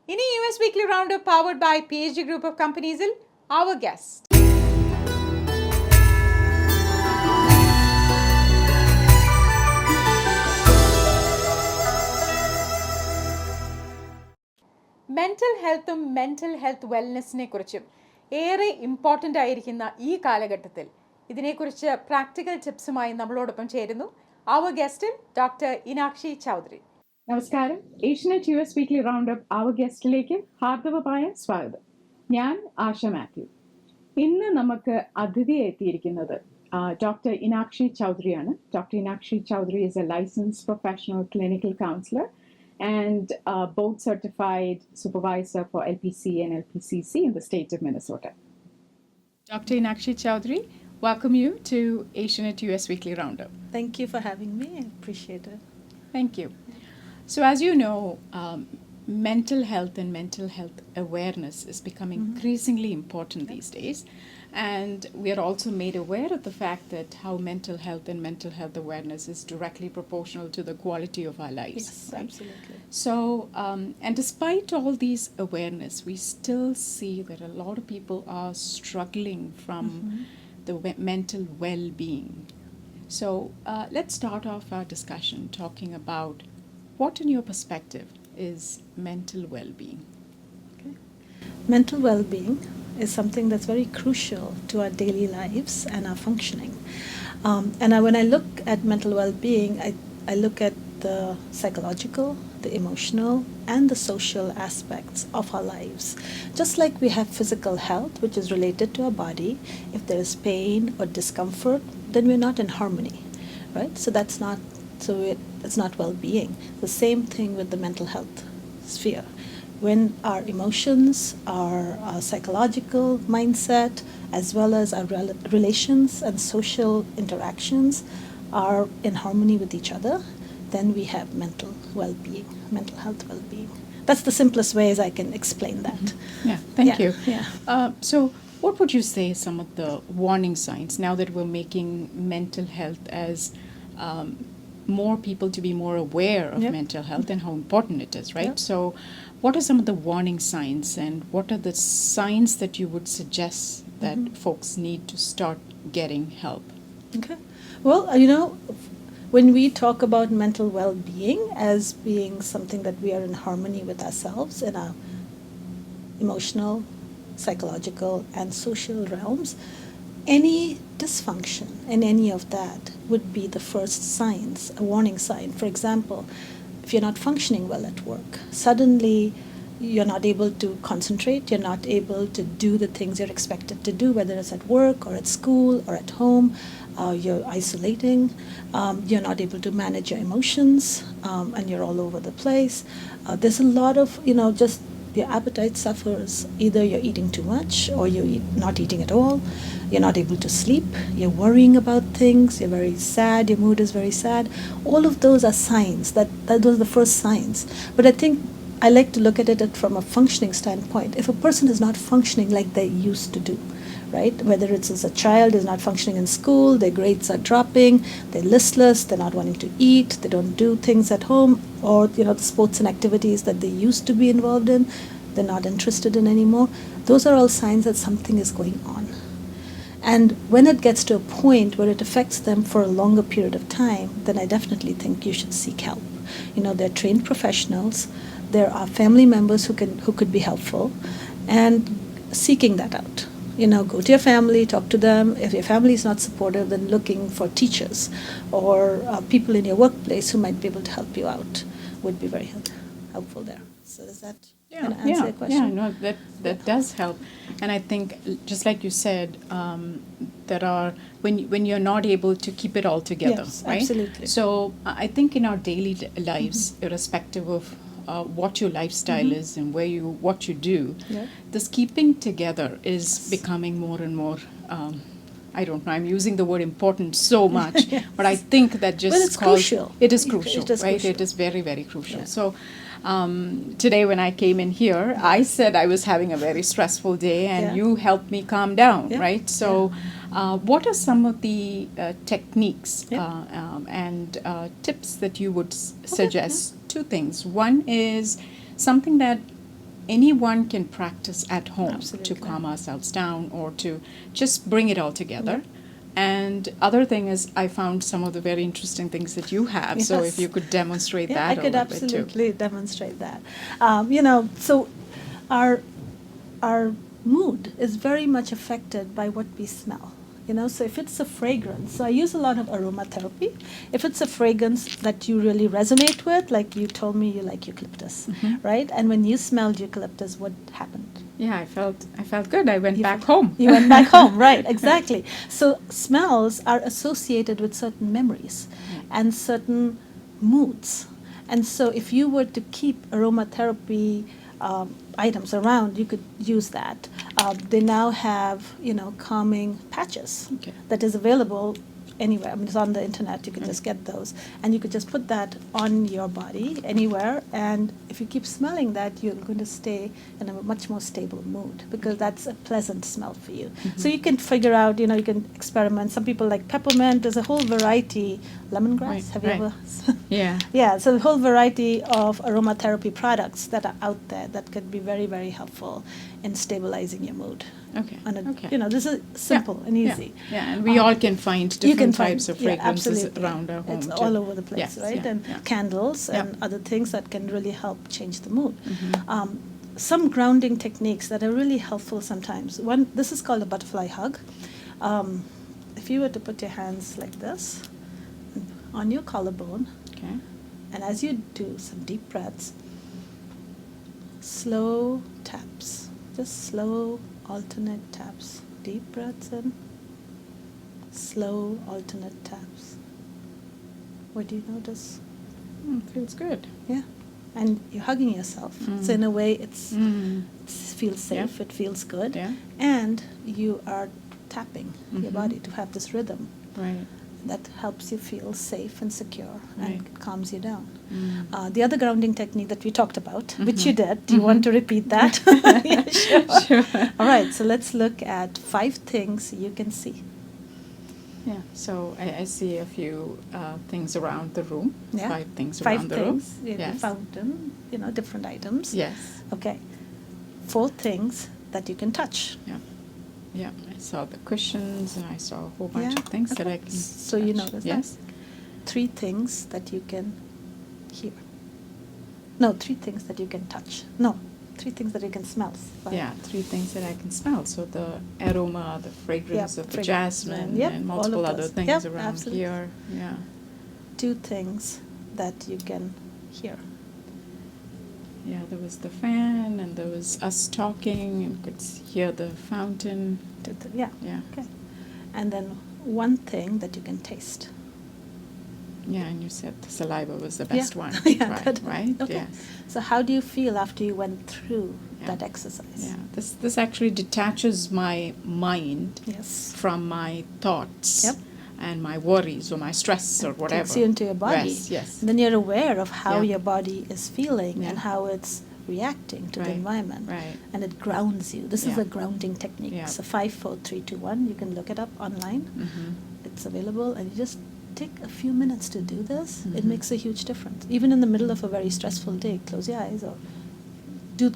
In a US Weekly Round-Up powered by PhD Group of Companies, our guest. Mental ഹെൽത്തും mental health വെൽനെസ്സിനെ കുറിച്ചും ഏറെ important ആയിരിക്കുന്ന ഈ കാലഘട്ടത്തിൽ ഇതിനെക്കുറിച്ച് പ്രാക്ടിക്കൽ ടിപ്സുമായി നമ്മളോടൊപ്പം ചേരുന്നു our ഗസ്റ്റ് ഡോക്ടർ ഇനാക്ഷി ചൗധരി. നമസ്കാരം. Asianet US weekly roundup our ഗസ്റ്റിലേക്ക് ഹാർദവമായ സ്വാഗതം. ഞാൻ ആശ മാത്യു. ഇന്ന് നമുക്ക് അതിഥി എത്തിയിരിക്കുന്നത് Dr. Enakshi Choudhuri. Dr. Enakshi Choudhuri is a licensed professional clinical counselor and board certified supervisor for LPC and LPCC in the state of Minnesota. Dr. Enakshi Choudhuri, welcome you to Asianet US Weekly Roundup. Thank you for having me. I appreciate it. Thank you. So as you know, mental health and mental health awareness is becoming increasingly important these days. And we are also made aware of the fact that how mental health and mental health awareness is directly proportional to the quality of our lives. Yes, right? absolutely. So, and despite all these awareness, we still see that a lot of people are struggling from the mental well-being. So, let's start off our discussion talking about what, in your perspective, is mental well-being. Okay. Mental well-being is something that's very crucial to our daily lives and our functioning. When I look at mental well-being, I look at the psychological, the emotional, and the social aspects of our lives. Just like we have physical health, which is related to our body, if there is pain or discomfort, then we're not in harmony, right? So it's not well-being. The same thing with the mental health sphere. When our emotions, our psychological mindset, as well as our relations and social interactions are in harmony with each other, then we have mental well-being, mental health well-being. That's the simplest way as I can explain that. Yeah, thank you. Yeah. So what would you say some of the warning signs now that we're making mental health as more people to be more aware of mental health and how important it is, right? So what are some of the warning signs and what are the signs that you would suggest that folks need to start getting help? Okay. Well, when we talk about mental well-being as being something that we are in harmony with ourselves in our emotional, psychological, and social realms, any dysfunction in any of that would be the first signs, a warning sign. For example, if you're not functioning well at work, suddenly you're not able to concentrate, you're not able to do the things you're expected to do, whether it's at work or at school or at home, you're isolating, you're not able to manage your emotions, and you're all over the place. There's a lot of, just your appetite suffers. Either you're eating too much or you're not eating at all. You're not able to sleep. You're worrying about things. You're very sad. Your mood is very sad. All of those are signs. Those are the first signs. But I think I like to look at it from a functioning standpoint. If a person is not functioning like they used to do, right? Whether it's as a child is not functioning in school, their grades are dropping, they're listless, they're not wanting to eat, they don't do things at home, or the sports and activities that they used to be involved in, they're not interested in anymore. Those are all signs that something is going on. And when it gets to a point where it affects them for a longer period of time, then I definitely think you should seek help. They're trained professionals. There are family members who could be helpful, and seeking that out. Go to your family, talk to them. If your family is not supportive, then looking for teachers or people in your workplace who might be able to help you out would be very helpful there. So does that answer your question? Yeah, no, that does help. And I think, just like you said, there are, when you're not able to keep it all together, yes, right? Absolutely. So I think in our daily lives, irrespective of what your lifestyle is and what you do, this keeping together is becoming more and more, I don't know, I'm using the word important so much, but I think that just it's crucial. It is crucial, it is right? crucial. It is very, very crucial. So today when I came in here, I said I was having a very stressful day and you helped me calm down, right? So what are some of the techniques and tips that you would suggest? Two things. One is something that anyone can practice at home Absolutely. to calm ourselves down or to just bring it all together. And other thing is, I found some of the very interesting things that you have. So if Yes. you could demonstrate Yeah, that I a could little bit too. absolutely demonstrate that. So our mood is very much affected by what we smell. So if it's a fragrance, so I use a lot of aromatherapy. If it's a fragrance that you really resonate with, like you told me you like eucalyptus, right? And when you smelled eucalyptus, what happened? Yeah, I felt good. I went back home. You went back home, right, exactly. So smells are associated with certain memories and certain moods. And so if you were to keep aromatherapy items around, you could use that. They now have, calming patches Okay. that is available anywhere. I mean, it's on the internet. You can just get those. And you could just put that on your body anywhere. And if you keep smelling that, you're going to stay in a much more stable mood because that's a pleasant smell for you. So you can figure out, you can experiment. Some people like peppermint. There's a whole variety. Lemongrass, Right, have you right. ever? Yeah. Yeah, so a whole variety of aromatherapy products that are out there that could be very, very helpful in stabilizing your mood. Okay. Okay. This is simple and easy. Yeah, and we all can find You can different find- types of yeah, fragrances absolutely. around our home It's too. all over the place, Yes, right? yeah, And yeah. candles Yeah. and other things that can really help change the mood. Mm-hmm. Some grounding techniques that are really helpful sometimes. One, this is called a butterfly hug. If you were to put your hands like this on your collarbone, Okay. and as you do some deep breaths, slow taps, just slow alternate taps. Deep breaths in, slow alternate taps. What do you notice? Feels good. Yeah. And you're hugging yourself. So in a way, it feels safe, it feels good. Yeah. And you are tapping your Mhm. body to have this rhythm Right. that helps you feel safe and secure Right. and calms you down. Mm. The other grounding technique that we talked about, which Mhm. you did, do you want to repeat that? Yeah, sure. Sure. All right, so let's look at 5 things you can see. Yeah. So I see a few things around the room. Yeah. 5 things 5 around the things, room. Yes. fountain, different items. Yes. Okay. 4 things that you can touch. Yeah. Yeah. I saw the cushions and I saw a whole bunch Yeah, of things that okay. I can. So you touch. noticed Yes. that? 3 things that you can hear. No, 3 things that you can touch. No, 3 things that you can smell. Sorry. Yeah, 3 things that I can smell. So the aroma, the fragrance Yep, of the fragrance, jasmine, yep, and all multiple of other those. things Yep, around absolutely. here. Yeah. 2 things that you can hear. Yeah, there was the fan, and there was us talking, and could hear the fountain. Yeah. Yeah. Okay. And then 1 thing that you can taste. Yeah, and you said the saliva was the Yeah. best one. Yeah, right, that- right? okay. Yes. So how do you feel after you went through Yeah. that exercise? Yeah, this actually detaches my mind Yes. from my thoughts Yep. and my worries or my stress or whatever. Takes you into your body. Yes, yes. And then you're aware of how Yeah. your body is feeling Yeah. and how it's reacting to the Right, environment. right. And it grounds you. This is Yeah. a grounding technique. Yeah. So 5, 4, 3, 2, 1. You can look it up online. Mm-hmm. It's available, and you just take a few minutes to do this. It Mhm. makes a huge difference. Even in the middle of a very stressful day, close your eyes or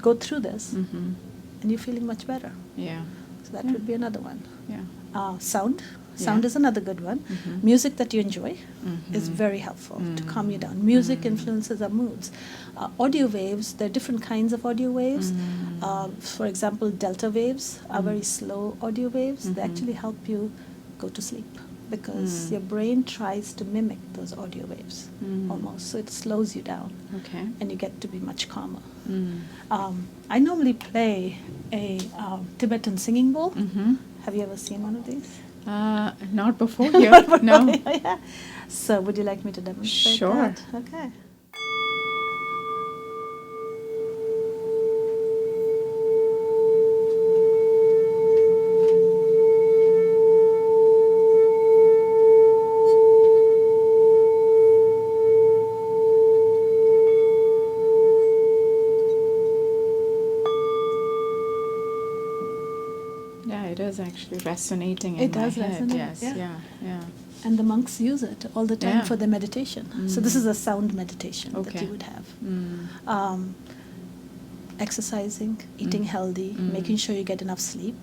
go through this, Mm-hmm. and you're feeling much better. Yeah. So that Yeah. would be another one. Yeah. Sound. Sound Yeah. is another good one. Mhm. Music that you enjoy is Mhm. very helpful to calm you Mm. down. Music Mm. influences our moods. Audio waves, there are different kinds of audio waves. Mm. For example, delta waves are very slow audio waves. They Mhm. actually help you go to sleep because Mm. your brain tries to mimic those audio waves Mm. almost. So it slows you down Okay. and you get to be much calmer. Mm. I normally play a Tibetan singing bowl. Mm-hmm. Have you ever seen one of these? Not before here. No. Yeah. So would you like me to demonstrate Sure. that? Okay. Yeah, it is actually resonating in It my does head. resonate, Yes. yeah. Yeah. Yeah. And the monks use it all the time Yeah. for their meditation. So this is a sound meditation that Okay. you would have. Mm. exercising, eating healthy, making sure you get enough sleep.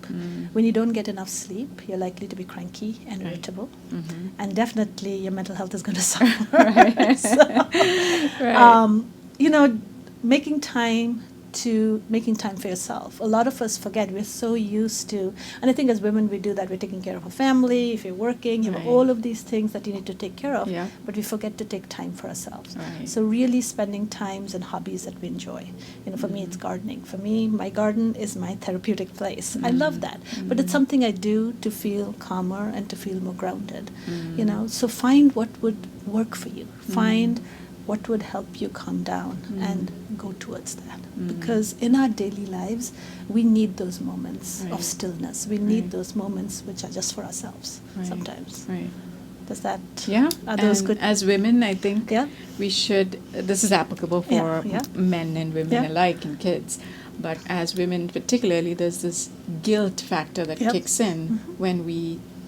When you don't get enough sleep, you're likely to be cranky and irritable, and definitely your mental health is going to suffer. Right. So, Right. you know, making time for yourself. A lot of us forget. We're so used to, and I think as women we do that. We're taking care of our family. If you're working, you have Right. all of these things that you need to take care of, Yeah. but we forget to take time for ourselves. Right. So really spending times and hobbies that we enjoy. You know, for me it's gardening. For me, my garden is my therapeutic place. I love that. But it's something I do to feel calmer and to feel more grounded. You know, so find what would work for you. Find what would help you calm down and go towards that. Because in our daily lives, we need those moments of Right. stillness. We need Right. those moments which are just for ourselves Right. sometimes. Right. Does that, Yeah. are those And good? as women, I think Yeah. we should, this is applicable for Yeah, yeah. men and women Yeah. alike and kids. But as women particularly, there's this guilt factor that Yep. kicks in when we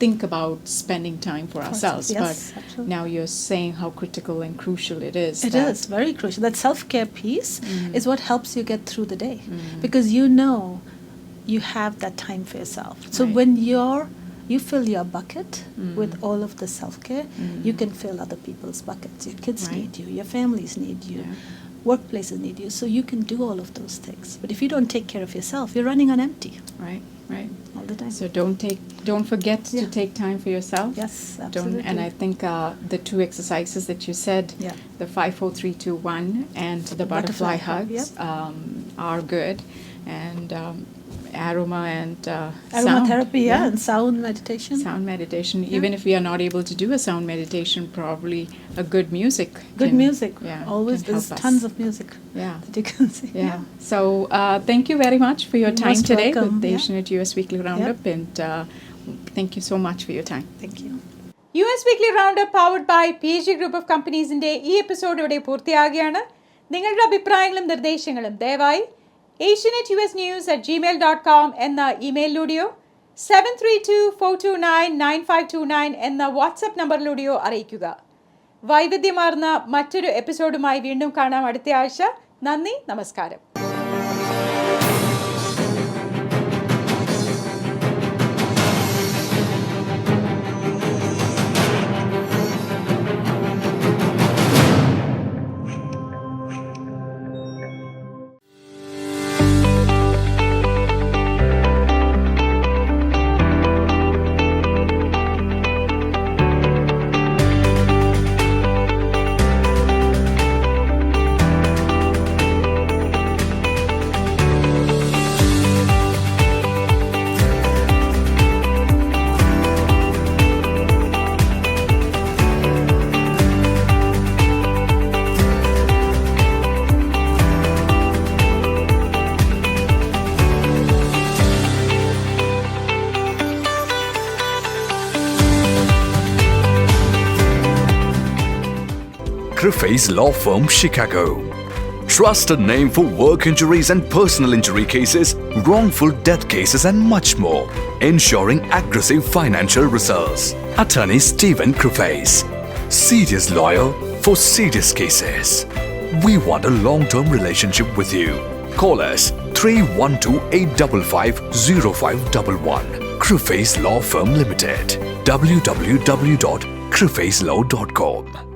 think about spending time for ourselves. Yes, But absolutely. now you're saying how critical and crucial it is. It is very crucial. That self-care piece is what helps you get through the day, Mm. because you know you have that time for yourself. So Right. when you fill your bucket with all of the self-care, you can fill other people's buckets. Your kids Right. need you, your families need you, Yeah. workplaces need you, so you can do all of those things. But if you don't take care of yourself, you're running on empty Right, right. all the time. So don't forget to Yeah. take time for yourself. Yes, absolutely. And I think the two exercises that you said, Yeah. the 5, 4, 3, 2, 1 and the butterfly hugs, yep. are good. And aroma and Aromatherapy, sound. and sound meditation. Sound meditation. Even if we are not able to do a sound meditation, probably a good music. Good can- music. Yeah, Always, can help there's us. tons of music Yeah. that you can see. Yeah. So thank you very much for your You're time most today welcome. with the Yeah. Asianet US Weekly Roundup, and thank you so much for your time. Thank you. US Weekly Roundup powered by PG Group of Companies-ന്റെ ഈ episode ഇവിടെ പൂർത്തിയാകുകയാണ്. നിങ്ങളുടെ അഭിപ്രായങ്ങളും നിർദ്ദേശങ്ങളും ദയവായി asianetusnews@gmail.com എന്ന ഇമെയിലിലൂടെയോ 732-429-9529 എന്ന WhatsApp നമ്പറിലൂടെയോ അറിയിക്കുക. വൈവിധ്യമാർന്ന മറ്റൊരു എപ്പിസോഡുമായി വീണ്ടും കാണാം അടുത്ത ആഴ്ച. നന്ദി, നമസ്കാരം. Griffey's Law Firm, Chicago. Trusted name for work injuries and personal injury cases, wrongful death cases and much more. Ensuring aggressive financial results. Attorney Stephen Griffey's. Serious lawyer for serious cases. We want a long-term relationship with you. Call us 312-855-0511. Griffey's Law Firm Limited. www.griffeyslaw.com